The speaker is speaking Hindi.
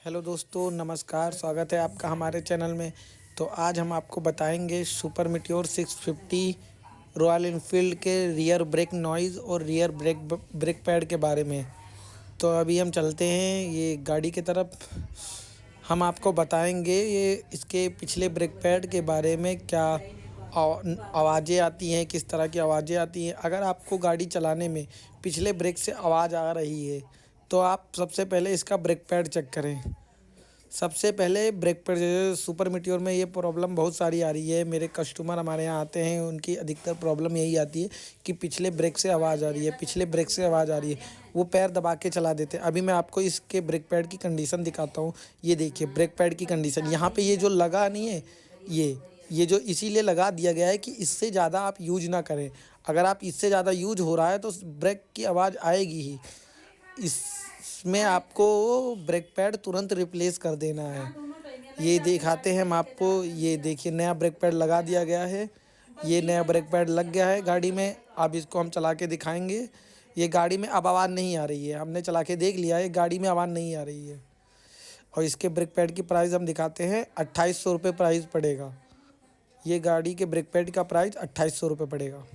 हेलो दोस्तों, नमस्कार। स्वागत है आपका हमारे चैनल में। तो आज हम आपको बताएंगे सुपर मीटियोर 650 रॉयल इनफील्ड के रियर ब्रेक नॉइज़ और रियर ब्रेक पैड के बारे में। तो अभी हम चलते हैं ये गाड़ी की तरफ। हम आपको बताएंगे ये इसके पिछले ब्रेक पैड के बारे में क्या आवाज़ें आती हैं, किस तरह की आवाज़ें आती हैं। अगर आपको गाड़ी चलाने में पिछले ब्रेक से आवाज़ आ रही है तो आप सबसे पहले इसका ब्रेक पैड चेक करें। सबसे पहले ब्रेक पैड, जैसे सुपर मीटियोर में ये प्रॉब्लम बहुत सारी आ रही है। मेरे कस्टमर हमारे यहाँ आते हैं, उनकी अधिकतर प्रॉब्लम यही आती है कि पिछले ब्रेक से आवाज़ आ रही है, पिछले ब्रेक से आवाज़ आ रही है। वो पैर दबा के चला देते हैं। अभी मैं आपको इसके ब्रेक पैड की कंडीशन दिखाता हूँ। ये देखिए ब्रेक पैड की कंडीशन। यहाँ पे ये जो लगा नहीं है, ये जो इसीलिए लगा दिया गया है कि इससे ज़्यादा आप यूज ना करें। अगर आप इससे ज़्यादा यूज हो रहा है तो ब्रेक की आवाज़ आएगी ही। इसमें आपको ब्रेक पैड तुरंत रिप्लेस कर देना है। ये दिखाते हैं हम आपको। ये देखिए नया ब्रेक पैड लगा दिया गया है। ये नया ब्रेक पैड लग गया है गाड़ी में। अब इसको हम चला के दिखाएंगे। ये गाड़ी में अब आवाज़ नहीं आ रही है, हमने चला के देख लिया है, गाड़ी में आवाज़ नहीं आ रही है। और इसके ब्रेक पैड की प्राइस हम दिखाते हैं, 2800 रुपये प्राइस पड़ेगा। ये गाड़ी के ब्रेक पैड का प्राइस 2800 रुपये पड़ेगा।